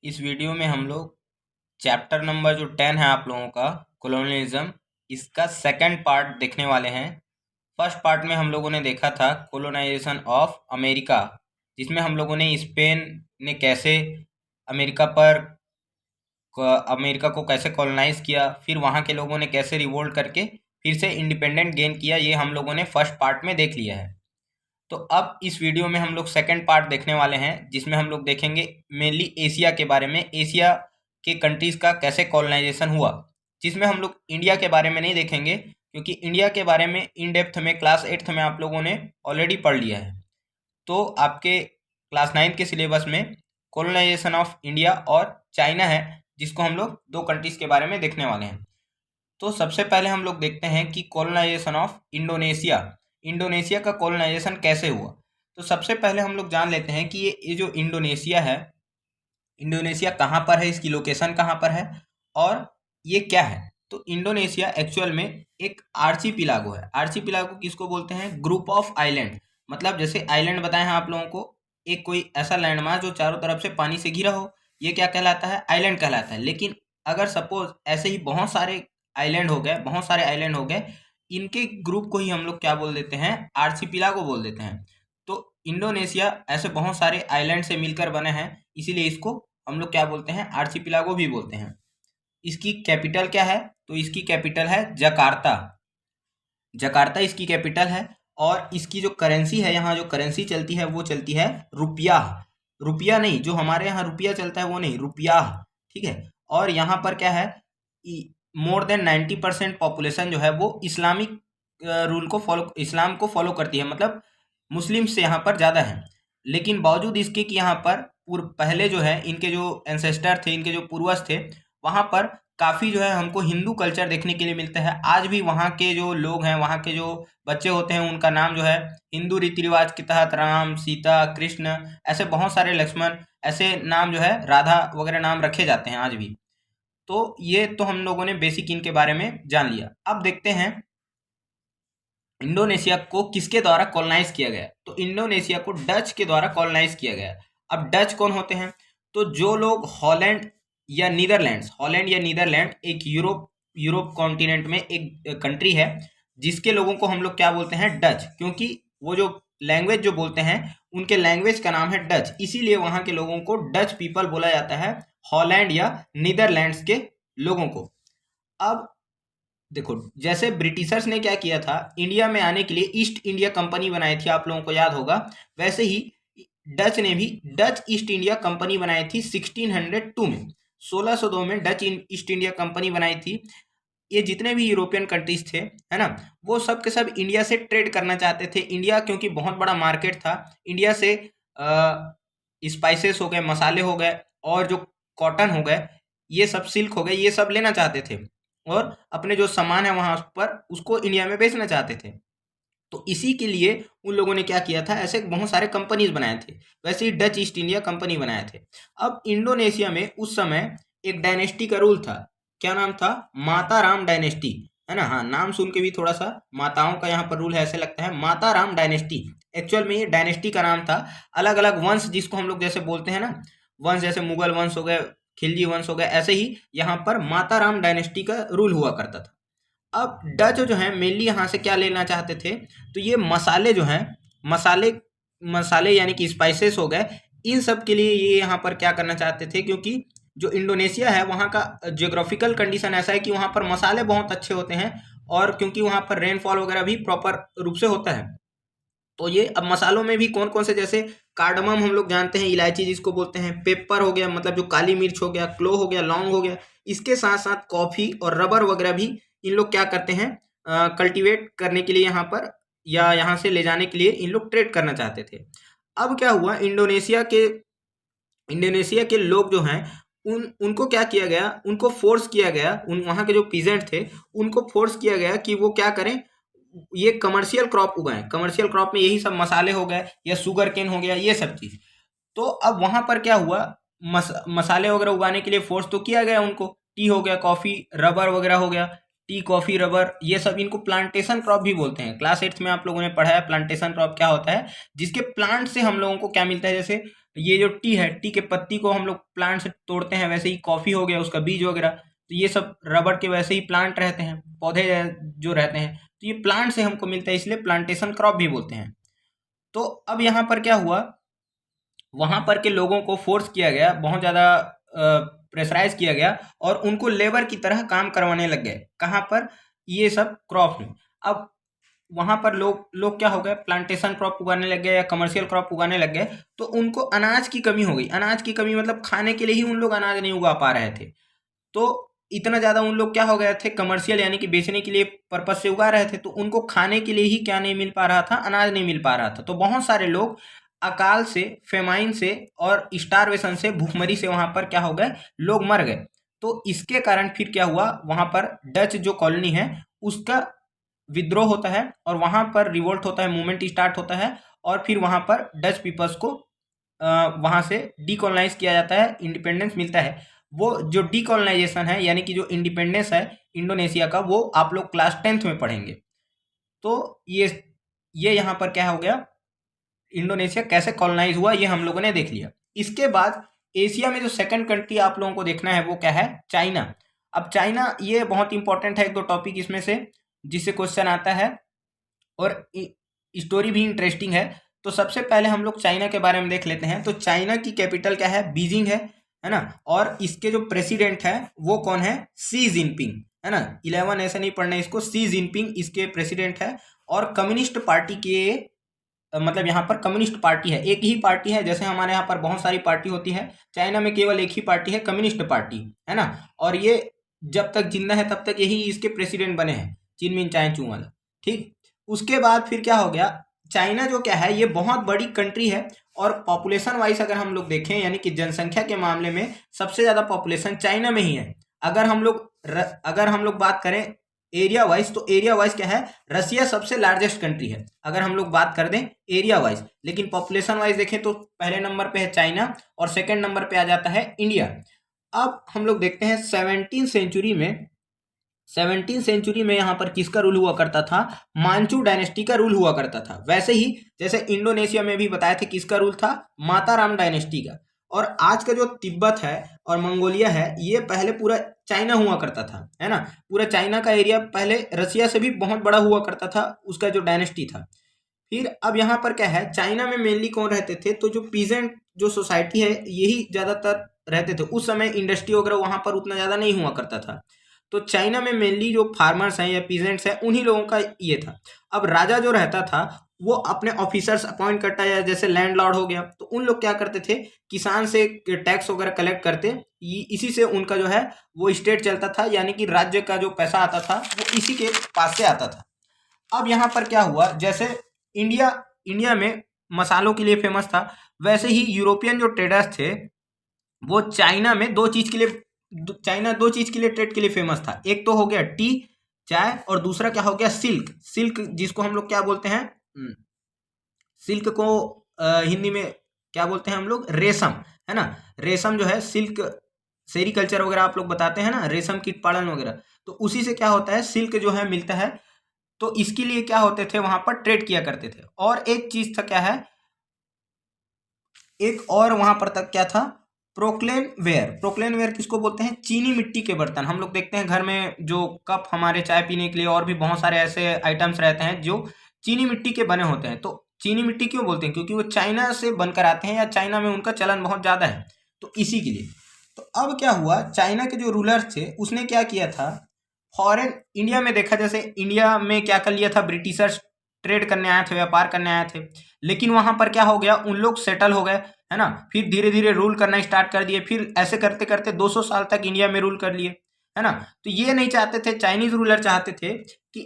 इस वीडियो में हम लोग चैप्टर नंबर जो 10 है आप लोगों का कोलोनियलिज्म, इसका सेकंड पार्ट देखने वाले हैं। फर्स्ट पार्ट में हम लोगों ने देखा था कोलोनाइजेशन ऑफ अमेरिका, जिसमें हम लोगों ने स्पेन ने कैसे अमेरिका पर अमेरिका को कैसे कॉलोनाइज किया, फिर वहाँ के लोगों ने कैसे रिवोल्ट करके फिर से इंडिपेंडेंट गेन किया। ये हम लोगों ने फर्स्ट पार्ट में देख लिया है। तो अब इस वीडियो में हम लोग सेकंड पार्ट देखने वाले हैं, जिसमें हम लोग देखेंगे मेनली एशिया के बारे में, एशिया के कंट्रीज का कैसे कॉलोनाइजेशन हुआ। जिसमें हम लोग इंडिया के बारे में नहीं देखेंगे, क्योंकि इंडिया के बारे में इन डेप्थ में क्लास 8th में आप लोगों ने ऑलरेडी पढ़ लिया है। तो आपके क्लास 9th के सिलेबस में कॉलोनाइजेशन ऑफ इंडिया और चाइना है, जिसको हम लोग दो कंट्रीज के बारे में देखने वाले हैं। तो सबसे पहले हम लोग देखते हैं कि कॉलोनाइजेशन ऑफ इंडोनेशिया, इंडोनेशिया का कॉलोनाइजेशन कैसे हुआ। तो सबसे पहले हम लोग जान लेते हैं कि ये जो इंडोनेशिया है, इंडोनेशिया कहाँ पर है, इसकी लोकेशन कहाँ पर है और ये क्या है। तो इंडोनेशिया एक्चुअल में एक आर्चीपिलागो है। आर्चीपिलागो किसको बोलते हैं? Group of island. मतलब जैसे आइलैंड बताए हैं आप लोगों को, एक कोई ऐसा लैंडमार्क जो चारों तरफ से पानी से घिरा हो, ये क्या कहलाता है? आइलैंड कहलाता है। लेकिन अगर सपोज ऐसे ही बहुत सारे आइलैंड हो गए, बहुत सारे आइलैंड हो गए, इनके ग्रुप को ही हम लोग क्या बोल देते हैं? आर्चीपिलागो बोल देते हैं। तो इंडोनेशिया ऐसे बहुत सारे आइलैंड से मिलकर बने हैं, इसीलिए इसको हम लोग क्या बोलते हैं? आर्चीपिलागो भी बोलते हैं। इसकी कैपिटल क्या है? तो इसकी कैपिटल है जकार्ता। जकार्ता इसकी कैपिटल है। और इसकी जो करेंसी है, यहाँ जो करेंसी चलती है वो चलती है रुपया। रुपया नहीं, जो हमारे यहाँ रुपया चलता है वो नहीं, रुपया। ठीक है। और यहाँ पर क्या है, मोर देन 90% पॉपुलेशन जो है वो इस्लामिक रूल को फॉलो, इस्लाम को फॉलो करती है। मतलब मुस्लिम से यहाँ पर ज़्यादा है। लेकिन बावजूद इसके कि यहाँ पर पहले जो है इनके जो एंसेस्टर थे, इनके जो पूर्वज थे, वहाँ पर काफ़ी जो है हमको हिंदू कल्चर देखने के लिए मिलता है। आज भी वहाँ के जो लोग हैं, वहाँ के जो बच्चे होते हैं, उनका नाम जो है हिंदू रीति रिवाज के तहत राम, सीता, कृष्ण, ऐसे बहुत सारे, लक्ष्मण, ऐसे नाम जो है, राधा वगैरह नाम रखे जाते हैं आज भी। तो ये तो हम लोगों ने बेसिक इनके बारे में जान लिया। अब देखते हैं इंडोनेशिया को किसके द्वारा कॉलोनाइज किया गया। तो इंडोनेशिया को डच के द्वारा कॉलोनाइज किया गया। अब डच कौन होते हैं? तो जो लोग हॉलैंड या नीदरलैंड्स, हॉलैंड या नीदरलैंड एक यूरोप कॉन्टिनेंट में एक कंट्री है, जिसके लोगों को हम लोग क्या बोलते हैं? डच। क्योंकि वो जो लैंग्वेज जो बोलते हैं, उनके लैंग्वेज का नाम है डच, इसीलिए वहाँ के लोगों को डच पीपल बोला जाता है, हॉलैंड या नीदरलैंड्स के लोगों को। अब देखो, जैसे ब्रिटिशर्स ने क्या किया था, इंडिया में आने के लिए ईस्ट इंडिया कंपनी बनाई थी, आप लोगों को याद होगा। वैसे ही डच ने भी डच ईस्ट इंडिया कंपनी बनाई थी 1602 में। 1602 में डच ईस्ट इंडिया कंपनी बनाई थी। ये जितने भी यूरोपियन कंट्रीज थे, है ना, वो सब के सब इंडिया से ट्रेड करना चाहते थे। इंडिया क्योंकि बहुत बड़ा मार्केट था, इंडिया से स्पाइसेस हो गए, मसाले हो गए, और जो कॉटन हो गए, ये सब सिल्क हो गए, ये सब लेना चाहते थे और अपने जो सामान है वहाँ पर उसको इंडिया में बेचना चाहते थे। तो इसी के लिए उन लोगों ने क्या किया था, ऐसे बहुत सारे कंपनीज बनाए थे। वैसे ही डच ईस्ट इंडिया कंपनी बनाए थे। अब इंडोनेशिया में उस समय एक डायनेस्टी का रूल था। क्या नाम था? माताराम डायनेस्टी, है ना। हाँ, नाम सुन के भी थोड़ा सा माताओं का यहाँ पर रूल है ऐसे लगता है। माताराम डायनेस्टी, एक्चुअल में ये डायनेस्टी का नाम था। अलग अलग वंश जिसको हम लोग जैसे बोलते हैं ना, वंश जैसे मुगल वंश हो गए, खिलजी वंश हो गए, ऐसे ही यहाँ पर माताराम डायनेस्टी का रूल हुआ करता था। अब डच जो है मेनली यहाँ से क्या लेना चाहते थे, तो ये मसाले जो हैं, मसाले मसाले यानी कि स्पाइसेस हो गए, इन सब के लिए ये यहाँ पर क्या करना चाहते थे, क्योंकि जो इंडोनेशिया है वहाँ का जियोग्राफिकल कंडीशन ऐसा है कि वहाँ पर मसाले बहुत अच्छे होते हैं, और क्योंकि वहाँ पर रेनफॉल वगैरह भी प्रॉपर रूप से होता है। तो ये अब मसालों में भी कौन कौन से, जैसे कार्डमम हम लोग जानते हैं, इलायची जिसको बोलते हैं, पेपर हो गया, मतलब जो काली मिर्च हो गया, क्लो हो गया, लौंग हो गया, इसके साथ साथ कॉफ़ी और रबर वगैरह भी इन लोग क्या करते हैं, कल्टीवेट करने के लिए यहाँ पर, या यहाँ से ले जाने के लिए इन लोग ट्रेड करना चाहते थे। अब क्या हुआ, इंडोनेशिया के लोग जो हैं, उनको क्या किया गया, उनको फोर्स किया गया, उन वहाँ के जो पीजेंट थे उनको फोर्स किया गया कि वो क्या करें, ये कमर्शियल क्रॉप उगाएं। कमर्शियल क्रॉप में यही सब मसाले हो गए या शुगर केन हो गया, ये सब चीज़। तो अब वहाँ पर क्या हुआ, मसाले वगैरह उगाने के लिए फोर्स तो किया गया उनको। टी हो गया, कॉफ़ी, रबर वगैरह हो गया, टी, कॉफ़ी, रबर, ये सब इनको प्लांटेशन क्रॉप भी बोलते हैं। क्लास 8th में आप लोगों ने पढ़ा है प्लांटेशन क्रॉप क्या होता है, जिसके प्लांट से हम लोगों को क्या मिलता है, जैसे ये जो टी है, टी के पत्ती को हम लोग प्लांट से तोड़ते हैं, वैसे ही कॉफी हो गया उसका बीज वगैरह, तो ये सब रबड़ के वैसे ही प्लांट रहते हैं, पौधे जो रहते हैं, तो ये प्लांट से हमको मिलता है, इसलिए प्लांटेशन क्रॉप भी बोलते हैं। तो अब यहाँ पर क्या हुआ, वहां पर के लोगों को फोर्स किया गया, बहुत ज़्यादा प्रेशराइज किया गया और उनको लेबर की तरह काम करवाने लग गए। कहाँ पर, ये सब क्रॉप में। अब वहां पर लोग लोग क्या हो गए, प्लांटेशन क्रॉप उगाने लग गए या कमर्शियल क्रॉप उगाने लग गए, तो उनको अनाज की कमी हो गई। अनाज की कमी मतलब खाने के लिए ही उन लोग अनाज नहीं उगा पा रहे थे। तो इतना ज़्यादा उन लोग क्या हो गए थे, कमर्शियल यानी कि बेचने के लिए पर्पज से उगा रहे थे, तो उनको खाने के लिए ही क्या नहीं मिल पा रहा था, अनाज नहीं मिल पा रहा था। तो बहुत सारे लोग अकाल से, फेमाइन से और स्टारवेशन से, भूखमरी से वहां पर क्या हो गए, लोग मर गए। तो इसके कारण फिर क्या हुआ, वहां पर डच जो कॉलोनी है उसका विद्रोह होता है और वहां पर रिवोल्ट होता है, मूवमेंट स्टार्ट होता है और फिर वहां पर डच पीपल्स को वहां से डीकोलोनाइज किया जाता है, इंडिपेंडेंस मिलता है। वो जो डीकोलोनाइजेशन है यानी कि जो इंडिपेंडेंस है इंडोनेशिया का, वो आप लोग क्लास 10th में पढ़ेंगे। तो ये यहाँ पर क्या हो गया, इंडोनेशिया कैसे कॉलोनाइज हुआ ये हम लोगों ने देख लिया। इसके बाद एशिया में जो सेकंड कंट्री आप लोगों को देखना है वो क्या है, चाइना। अब चाइना ये बहुत इंपॉर्टेंट है, एक दो टॉपिक इसमें से जिससे क्वेश्चन आता है और स्टोरी भी इंटरेस्टिंग है। तो सबसे पहले हम लोग चाइना के बारे में देख लेते हैं। तो चाइना की कैपिटल क्या है, बीजिंग है ना। और इसके जो प्रेसिडेंट है वो कौन है, सी जिनपिंग, है ना। 11 ऐसे नहीं पढ़ना इसको, सी जिनपिंग इसके प्रेसिडेंट है। और कम्युनिस्ट पार्टी के मतलब यहाँ पर कम्युनिस्ट पार्टी है, एक ही पार्टी है, जैसे हमारे यहाँ पर बहुत सारी पार्टी होती है, चाइना में केवल एक ही पार्टी है, कम्युनिस्ट पार्टी, है ना। और ये जब तक जिंदा है तब तक यही इसके प्रेसिडेंट बने हैं, चिनमिन चायचू वाला। ठीक, उसके बाद फिर क्या हो गया, चाइना जो क्या है ये बहुत बड़ी कंट्री है और पॉपुलेशन वाइज अगर हम लोग देखें यानी कि जनसंख्या के मामले में सबसे ज्यादा पॉपुलेशन चाइना में ही है। अगर हम लोग बात करें एरिया वाइज, तो एरिया वाइज क्या है, रसिया सबसे लार्जेस्ट कंट्री है अगर हम लोग बात कर दें एरिया वाइज। लेकिन पॉपुलेशन वाइज देखें तो पहले नंबर पे है चाइना और सेकंड नंबर पे आ जाता है इंडिया। अब हम लोग देखते हैं 17th सेंचुरी में यहाँ पर किसका रूल हुआ करता था, मांचू डायनेस्टी का रूल हुआ करता था। वैसे ही जैसे इंडोनेशिया में भी बताए थे किसका रूल था, माताराम डायनेस्टी का। और आज का जो तिब्बत है और मंगोलिया है ये पहले पूरा चाइना हुआ करता था, है ना। पूरा चाइना का एरिया पहले रसिया से भी बहुत बड़ा हुआ करता था, उसका जो डायनेस्टी था। फिर अब यहाँ पर क्या है, चाइना में मेनली कौन रहते थे, तो जो पीजेंट जो सोसाइटी है यही ज़्यादातर रहते थे। उस समय इंडस्ट्री वगैरह वहाँ पर उतना ज़्यादा नहीं हुआ करता था। तो चाइना में मेनली जो फार्मर्स हैं या पीजेंट्स हैं उन्हीं लोगों का ये था। अब राजा जो रहता था वो अपने ऑफिसर्स अपॉइंट करता है, जैसे लैंडलॉर्ड हो गया, तो उन लोग क्या करते थे, किसान से टैक्स वगैरह कलेक्ट करते, इसी से उनका जो है वो स्टेट चलता था, यानी कि राज्य का जो पैसा आता था वो इसी के पास से आता था। अब यहाँ पर क्या हुआ, जैसे इंडिया इंडिया में मसालों के लिए फेमस था, वैसे ही यूरोपियन जो ट्रेडर्स थे वो चाइना में दो चीज के लिए ट्रेड के लिए फेमस था। एक तो हो गया टी, चाय, और दूसरा क्या हो गया, सिल्क। सिल्क जिसको हम लोग क्या बोलते हैं, सिल्क को हिंदी में क्या बोलते हैं हम लोग, रेशम, है ना। रेशम जो है सिल्क, सेरीकल्चर वगैरह आप लोग बताते हैं ना, रेशम कीट पालन वगैरह, तो उसी से क्या होता है, सिल्क जो है मिलता है। तो इसके लिए क्या होते थे, वहां पर ट्रेड किया करते थे। और एक चीज था क्या है, एक और वहां पर तक क्या था, प्रोक्लेन वेयर किसको बोलते हैं, चीनी मिट्टी के बर्तन। हम लोग देखते हैं घर में जो कप हमारे चाय पीने के लिए और भी बहुत सारे ऐसे आइटम्स रहते हैं जो चीनी मिट्टी के बने होते हैं। तो चीनी मिट्टी क्यों बोलते हैं, क्योंकि वो चाइना से बनकर आते हैं या चाइना में उनका चलन बहुत ज़्यादा है, तो इसी के लिए। तो अब क्या हुआ, चाइना के जो रूलर थे उसने क्या किया था, फॉरेन इंडिया में देखा, जैसे इंडिया में क्या कर लिया था, ब्रिटिशर्स ट्रेड करने आए थे, व्यापार करने आए थे, लेकिन वहां पर क्या हो गया, उन लोग सेटल हो गए, है ना। फिर धीरे धीरे रूल करना स्टार्ट कर दिए, फिर ऐसे करते करते 200 साल तक इंडिया में रूल कर लिए, है ना। तो ये नहीं चाहते थे, चाइनीज रूलर चाहते थे कि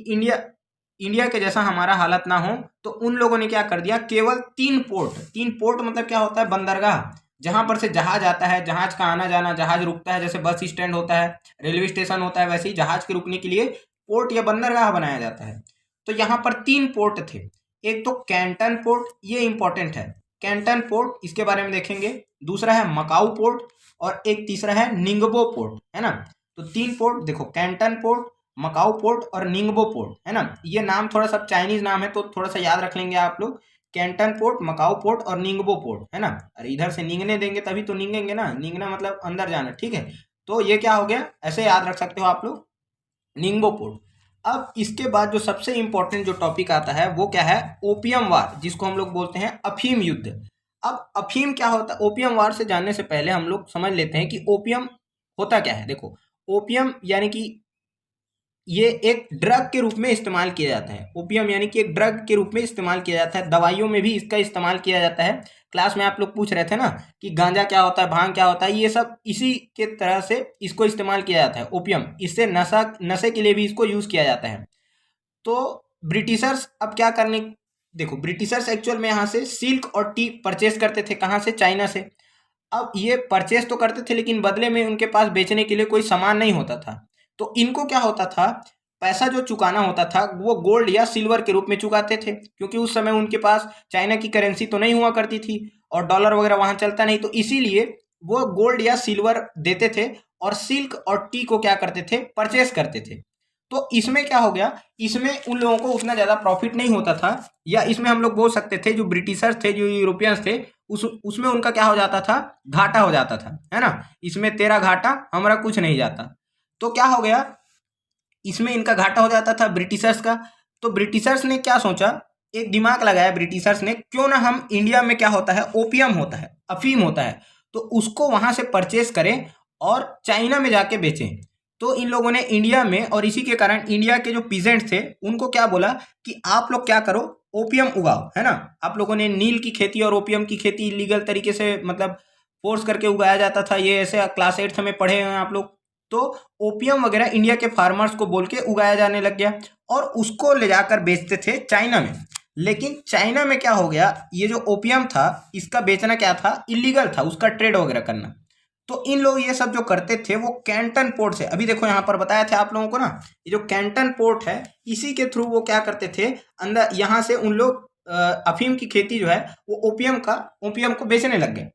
इंडिया के जैसा हमारा हालत ना हो। तो उन लोगों ने क्या कर दिया, केवल 3 पोर्ट मतलब क्या होता है, बंदरगाह, जहां पर से जहाज आता है, जहाज का आना जाना, जहाज रुकता है, जैसे बस स्टैंड होता है, रेलवे स्टेशन होता है, वैसे ही जहाज के रुकने के लिए पोर्ट या बंदरगाह बनाया जाता है। तो यहाँ पर 3 पोर्ट थे। एक तो कैंटन पोर्ट, ये इंपॉर्टेंट है, कैंटन पोर्ट, इसके बारे में देखेंगे। दूसरा है मकाऊ पोर्ट और एक तीसरा है निंगबो पोर्ट, है ना। तो 3 पोर्ट देखो, कैंटन पोर्ट, मकाऊ पोर्ट और निंगबो पोर्ट, है ना। ये नाम थोड़ा सा चाइनीज नाम है तो थोड़ा सा याद रख लेंगे आप लोग कैंटन पोर्ट, मकाओ पोर्ट और निंगबो पोर्ट, है ना। अरे इधर से निंगने देंगे तभी तो निंगेंगे ना, निंगना मतलब अंदर जाना, ठीक है। तो ये क्या हो गया, ऐसे याद रख सकते हो आप लोग, निंगबो पोर्ट। अब इसके बाद जो सबसे इंपॉर्टेंट जो टॉपिक आता है वो क्या है, ओपियम वार, जिसको हम लोग बोलते हैं अफीम युद्ध। अब अफीम क्या होता है, ओपियम वार से जानने से पहले हम लोग समझ लेते हैं कि ओपियम होता क्या है। देखो, ओपियम यानी कि ये एक ड्रग के रूप में इस्तेमाल किया जाता है। ओपियम यानी कि एक ड्रग के रूप में इस्तेमाल किया जाता है, दवाइयों में भी इसका इस्तेमाल किया जाता है। क्लास में आप लोग पूछ रहे थे ना कि गांजा क्या होता है, भांग क्या होता है, ये सब इसी के तरह से इसको इस्तेमाल किया जाता है, ओपियम। इससे नशे के लिए भी इसको यूज किया जाता है। तो ब्रिटिशर्स अब क्या करने, देखो ब्रिटिशर्स एक्चुअल में यहाँ से सिल्क और टी परचेस करते थे, कहाँ से, चाइना से। अब ये परचेस तो करते थे लेकिन बदले में उनके पास बेचने के लिए कोई सामान नहीं होता था। तो इनको क्या होता था, पैसा जो चुकाना होता था वो गोल्ड या सिल्वर के रूप में चुकाते थे, क्योंकि उस समय उनके पास चाइना की करेंसी तो नहीं हुआ करती थी और डॉलर वगैरह वहां चलता नहीं, तो इसीलिए वो गोल्ड या सिल्वर देते थे और सिल्क और टी को क्या करते थे, परचेस करते थे। तो इसमें क्या हो गया, इसमें उन लोगों को उतना ज़्यादा प्रॉफिट नहीं होता था, या इसमें हम लोग बोल सकते थे जो ब्रिटिशर्स थे, जो यूरोपियंस थे, उसमें उनका क्या हो जाता था, घाटा हो जाता था, है ना। इसमें तेरा घाटा हमारा कुछ नहीं जाता। तो क्या हो गया, इसमें इनका घाटा हो जाता था ब्रिटिशर्स का। तो ब्रिटिशर्स ने क्या सोचा, एक दिमाग लगाया ब्रिटिशर्स ने, क्यों ना हम इंडिया में क्या होता है, ओपियम होता है, अफीम होता है, तो उसको वहां से परचेस करें और चाइना में जाके बेचें। तो इन लोगों ने इंडिया में, और इसी के कारण इंडिया के जो पीजेंट थे उनको क्या बोला कि आप लोग क्या करो, ओपियम उगाओ, है ना। आप लोगों ने नील की खेती और ओपियम की खेती लीगल तरीके से, मतलब फोर्स करके उगाया जाता था, ये ऐसे क्लास 8 में पढ़े हैं आप लोग। तो ओपियम वगैरह इंडिया के फार्मर्स को बोल के उगाया जाने लग गया और उसको ले जाकर बेचते थे चाइना में। लेकिन चाइना में क्या हो गया, ये जो ओपियम था इसका बेचना क्या था, इलीगल था, उसका ट्रेड वगैरह करना। तो इन लोग ये सब जो करते थे वो कैंटन पोर्ट से, अभी देखो यहाँ पर बताया था आप लोगों को ना, ये जो कैंटन पोर्ट है इसी के थ्रू वो क्या करते थे, अंदर यहाँ से उन लोग अफीम की खेती जो है वो ओपियम को बेचने लग गए।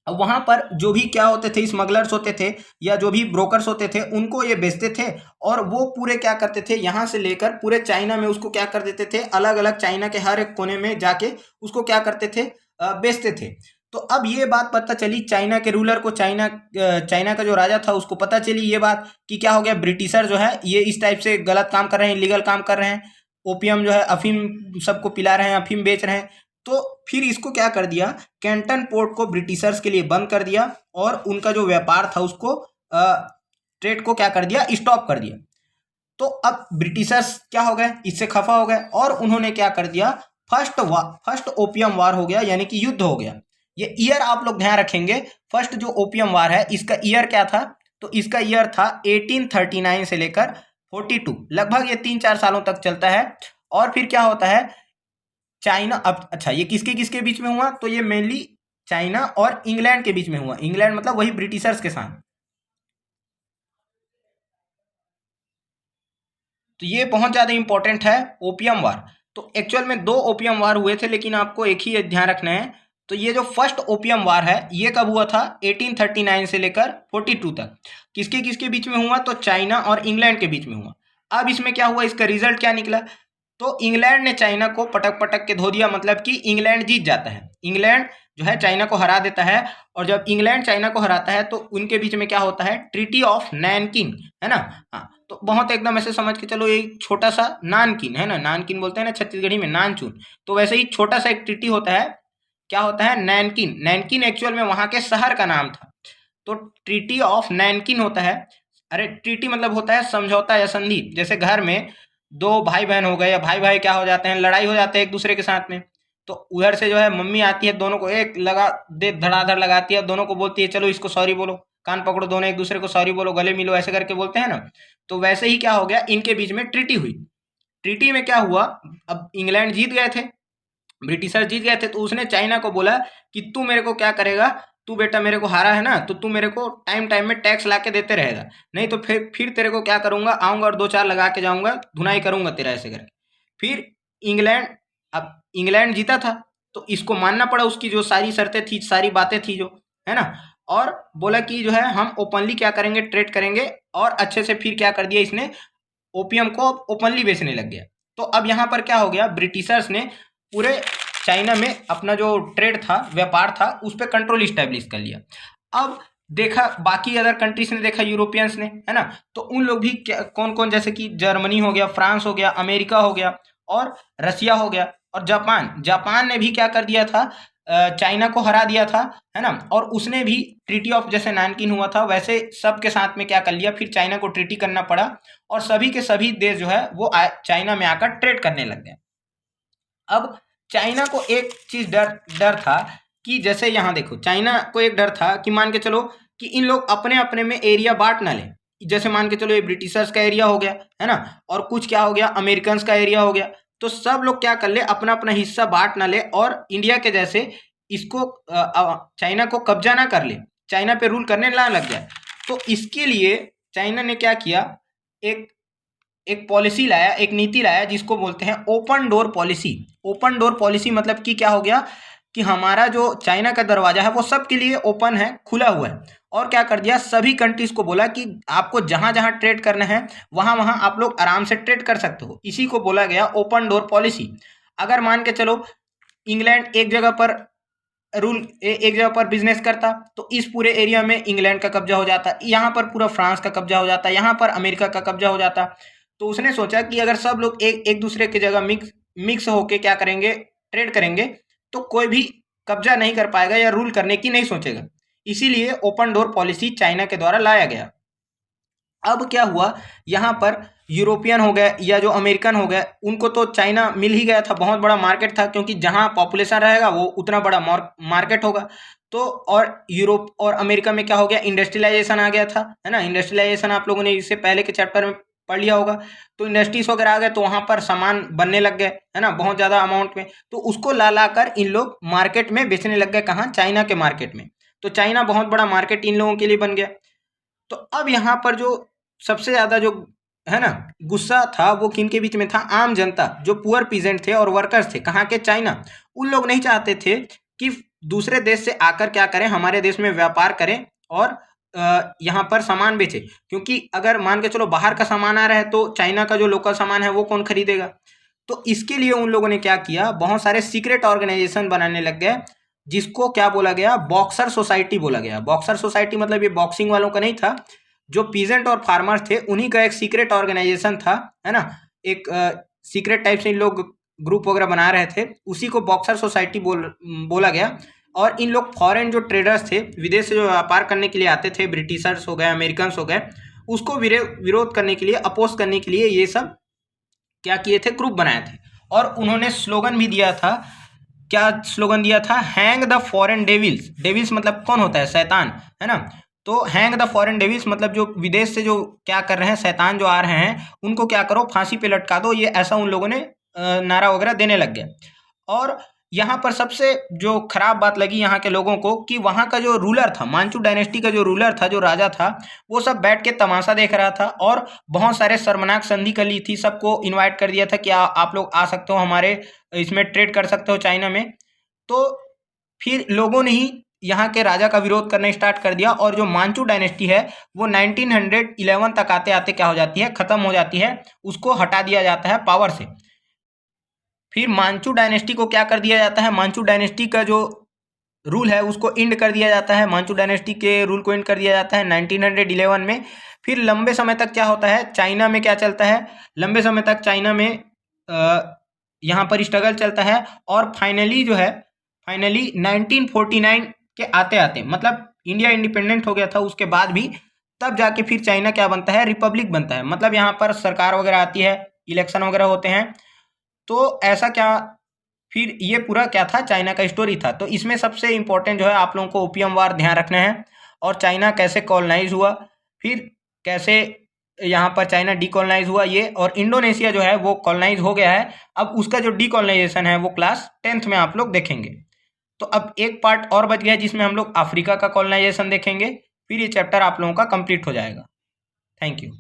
अब वहां पर जो भी क्या होते थे, स्मगलर्स होते थे या जो भी ब्रोकर्स होते थे, उनको ये बेचते थे और वो पूरे क्या करते थे, यहाँ से लेकर पूरे चाइना में उसको क्या कर देते थे, अलग अलग चाइना के हर एक कोने में जाके उसको क्या करते थे, बेचते थे। तो अब ये बात पता चली चाइना के रूलर को, चाइना का जो राजा था उसको पता चली ये बात कि क्या हो गया, ब्रिटिशर जो है ये इस टाइप से गलत काम कर रहे हैं, इलीगल काम कर रहे हैं, ओपियम जो है अफीम सबको पिला रहे हैं, अफीम बेच रहे हैं। तो फिर इसको क्या कर दिया, कैंटन पोर्ट को ब्रिटिशर्स के लिए बंद कर दिया और उनका जो व्यापार था उसको, ट्रेड को क्या कर दिया, स्टॉप कर दिया। तो अब ब्रिटिशर्स क्या हो गए, इससे खफा हो गए और उन्होंने क्या कर दिया, फर्स्ट ओपियम वार हो गया, यानी कि युद्ध हो गया। ये ईयर आप लोग ध्यान रखेंगे, फर्स्ट जो ओपियम वार है इसका ईयर क्या था, तो इसका ईयर था 1839 से लेकर 42, लगभग ये 3-4 सालों तक चलता है। और फिर क्या होता है, चाइना, अब अच्छा ये किसके किसके बीच में हुआ, तो ये मेनली चाइना और इंग्लैंड के बीच में हुआ, इंग्लैंड मतलब वही ब्रिटिशर्स के साथ। तो ये बहुत ज़्यादा इंपॉर्टेंट है ओपियम वार। तो एक्चुअल में 2 ओपियम वार हुए थे, लेकिन आपको एक ही ध्यान रखना है। तो ये जो फर्स्ट ओपियम वार है ये कब हुआ था, 1839 से लेकर 42 तक। किसके किसके बीच में हुआ, तो चाइना और इंग्लैंड के बीच में हुआ। अब इसमें क्या हुआ, इसका रिजल्ट क्या निकला, तो इंग्लैंड ने चाइना को पटक पटक के धो दिया, मतलब कि इंग्लैंड जीत जाता है, इंग्लैंड जो है चाइना को हरा देता है। और जब इंग्लैंड चाइना को हराता है तो उनके बीच में क्या होता है, ट्रीटी ऑफ नैनकिन, है ना। हाँ, तो बहुत एकदम ऐसे समझ के चलो, एक छोटा सा नानकिन है ना, नानकिन बोलते हैं ना छत्तीसगढ़ी में, नानचून, तो वैसे ही छोटा सा एक ट्रीटी होता है, क्या होता है, नैनकिन। नैनकिन एक्चुअल में वहां के शहर का नाम था, तो ट्रीटी ऑफ नैनकिन होता है। अरे ट्रीटी मतलब होता है समझौता या संधि, जैसे घर में 2 भाई बहन हो गए या भाई भाई क्या हो जाते हैं, लड़ाई हो जाते हैं एक दूसरे के साथ में, तो उधर से जो है मम्मी आती है, दोनों को एक लगा दे, धड़ाधड़ लगाती है, दोनों को बोलती है चलो इसको सॉरी बोलो, कान पकड़ो दोनों एक दूसरे को सॉरी बोलो, गले मिलो, ऐसे करके बोलते हैं ना। तो वैसे ही क्या हो गया, इनके बीच में ट्रीटी हुई। ट्रीटी में क्या हुआ, अब इंग्लैंड जीत गए थे, ब्रिटिशर जीत गए थे, तो उसने चाइना को बोला कि तू मेरे को क्या करेगा, तू बेटा मेरे को हारा है ना, तो तू मेरे को टाइम टाइम में टैक्स ला के देते रहेगा, नहीं तो फिर तेरे को क्या करूंगा, आऊंगा और 2-4 लगा के जाऊंगा, धुनाई करूंगा तेरा, ऐसे करके। फिर इंग्लैंड, अब इंग्लैंड जीता था तो इसको मानना पड़ा, उसकी जो सारी शर्तें थी, सारी बातें थी जो, है ना। और बोला कि जो है हम ओपनली क्या करेंगे, ट्रेड करेंगे, और अच्छे से फिर क्या कर दिया इसने, ओपियम को ओपनली बेचने लग गया। तो अब यहाँ पर क्या हो गया, ब्रिटिशर्स ने पूरे चाइना में अपना जो ट्रेड था, व्यापार था, उस पर कंट्रोल इस्टेब्लिश कर लिया। अब देखा बाकी अदर कंट्रीज ने देखा, यूरोपियंस ने, है ना, तो उन लोग भी कौन कौन, जैसे कि जर्मनी हो गया, फ्रांस हो गया, अमेरिका हो गया और रसिया हो गया और जापान ने भी क्या कर दिया था, चाइना को हरा दिया था, है ना, और उसने भी ट्रीटी ऑफ जैसे नानकिन हुआ था वैसे सब के साथ में क्या कर लिया, फिर चाइना को ट्रीटी करना पड़ा और सभी के सभी देश जो है वो चाइना में आकर ट्रेड करने लग गए। अब चाइना को एक चीज डर था कि जैसे यहाँ देखो, चाइना को एक डर था कि मान के चलो कि इन लोग अपने अपने में एरिया बांट ना लें। जैसे मान के चलो ये ब्रिटिशर्स का एरिया हो गया, है ना, और कुछ क्या हो गया, अमेरिकन का एरिया हो गया, तो सब लोग क्या कर ले, अपना अपना हिस्सा बांट ना ले और इंडिया के जैसे इसको चाइना को कब्जा ना कर ले, चाइना पे रूल करने ना लग जाए। तो इसके लिए चाइना ने क्या किया, एक एक पॉलिसी लाया, एक नीति लाया जिसको बोलते हैं open door policy. Open door policy मतलब कि क्या हो गया कि हमारा जो चाइना का दरवाजा है वो सबके लिए ओपन है, खुला हुआ है, और क्या कर दिया, सभी कंट्रीज को बोला कि आपको जहां जहां ट्रेड करना है वहां वहां आप लोग आराम से ट्रेड कर सकते हो। इसी को बोला गया ओपन डोर पॉलिसी। अगर मान के चलो इंग्लैंड एक जगह पर एक जगह पर बिजनेस करता तो इस पूरे एरिया में इंग्लैंड का कब्जा हो जाता, यहाँ पर पूरा फ्रांस का कब्जा हो जाता, यहाँ पर अमेरिका का कब्जा हो जाता। तो उसने सोचा कि अगर सब लोग एक एक दूसरे की जगह मिक्स होके क्या करेंगे, ट्रेड करेंगे, तो कोई भी कब्जा नहीं कर पाएगा या रूल करने की नहीं सोचेगा। इसीलिए ओपन डोर पॉलिसी चाइना के द्वारा लाया गया। अब क्या हुआ, यहाँ पर यूरोपियन हो गए या जो अमेरिकन हो गए, उनको तो चाइना मिल ही गया था, बहुत बड़ा मार्केट था, क्योंकि जहाँ पॉपुलेशन रहेगा वो उतना बड़ा मार्केट होगा। तो और यूरोप और अमेरिका में क्या हो गया, इंडस्ट्रियलाइजेशन आ गया था, है ना। इंडस्ट्रियलाइजेशन आप लोगों ने इससे पहले के चैप्टर में पढ़ लिया होगा। तो इंडस्ट्रीज वगैरह आ गए तो वहाँ पर सामान बनने लग गए, है ना, बहुत ज़्यादा अमाउंट में। तो उसको ला कर इन लोग मार्केट में बेचने लग गए, कहाँ, चाइना के मार्केट में। तो चाइना बहुत बड़ा मार्केट इन लोगों के लिए बन गया। तो अब यहाँ पर जो सबसे ज़्यादा जो है ना गुस्सा था वो किन के बीच में था, आम जनता, जो पुअर पीजेंट थे और वर्कर्स थे, कहाँ के, चाइना। उन लोग नहीं चाहते थे कि दूसरे देश से आकर क्या करें, हमारे देश में व्यापार करें और यहाँ पर सामान बेचे, क्योंकि अगर मान के चलो बाहर का सामान आ रहा है तो चाइना का जो लोकल सामान है वो कौन खरीदेगा। तो इसके लिए उन लोगों ने क्या किया, बहुत सारे सीक्रेट ऑर्गेनाइजेशन बनाने लग गए, जिसको क्या बोला गया, बॉक्सर सोसाइटी बोला गया। बॉक्सर सोसाइटी मतलब ये बॉक्सिंग वालों का नहीं था, जो पीजेंट और फार्मर्स थे उन्हीं का एक सीक्रेट ऑर्गेनाइजेशन था, है ना। एक सीक्रेट टाइप से इन लोग ग्रुप वगैरह बना रहे थे, उसी को बॉक्सर सोसाइटी बोला गया। और इन लोग फॉरेन जो ट्रेडर्स थे, विदेश से जो व्यापार करने के लिए आते थे, ब्रिटिशर्स हो गए, अमेरिकन हो गए, उसको विरोध करने के लिए, अपोज करने के लिए ये सब क्या किए थे, ग्रुप बनाए थे। और उन्होंने स्लोगन भी दिया था, क्या स्लोगन दिया था, hang the foreign devils. Devils मतलब कौन होता है, शैतान, है ना। तो हैंग द फॉरेन डेविल्स मतलब जो विदेश से जो क्या कर रहे हैं, शैतान जो आ रहे हैं, उनको क्या करो, फांसी पे लटका दो। ये ऐसा उन लोगों ने नारा वगैरह देने लग गए। और यहाँ पर सबसे जो खराब बात लगी यहाँ के लोगों को कि वहाँ का जो रूलर था, मांचू डायनेस्टी का जो रूलर था, जो राजा था, वो सब बैठ के तमाशा देख रहा था और बहुत सारे शर्मनाक संधि कर ली थी, सबको इनवाइट कर दिया था कि आप लोग आ सकते हो, हमारे इसमें ट्रेड कर सकते हो चाइना में। तो फिर लोगों ने ही यहाँ के राजा का विरोध करना स्टार्ट कर दिया और जो मांचू डायनेस्टी है वो 1911 तक आते आते क्या हो जाती है, खत्म हो जाती है, उसको हटा दिया जाता है पावर से। फिर मांचू डायनेस्टी को क्या कर दिया जाता है, मांचू डायनेस्टी का जो रूल है उसको इंड कर दिया जाता है, मांचू डायनेस्टी के रूल को इंड कर दिया जाता है 1911 में। फिर लंबे समय तक क्या होता है, चाइना में क्या चलता है, लंबे समय तक चाइना में यहाँ पर स्ट्रगल चलता है। और फाइनली जो है, फाइनली 1949 के आते आते, मतलब इंडिया इंडिपेंडेंट हो गया था उसके बाद भी, तब जाके फिर चाइना क्या बनता है, रिपब्लिक बनता है। मतलब यहाँ पर सरकार वगैरह आती है, इलेक्शन वगैरह होते हैं। तो ऐसा क्या, फिर ये पूरा क्या था, चाइना का स्टोरी था। तो इसमें सबसे इंपॉर्टेंट जो है आप लोगों को ओपियम वार ध्यान रखना है, और चाइना कैसे कॉलोनाइज हुआ, फिर कैसे यहाँ पर चाइना डीकॉलोनाइज हुआ ये, और इंडोनेशिया जो है वो कॉलोनाइज हो गया है। अब उसका जो डीकॉलोनाइजेशन है वो क्लास 10th में आप लोग देखेंगे। तो अब एक पार्ट और बच गया जिसमें हम लोग अफ्रीका का कॉलोनाइजेशन देखेंगे, फिर ये चैप्टर आप लोगों का कंप्लीट हो जाएगा। Thank you.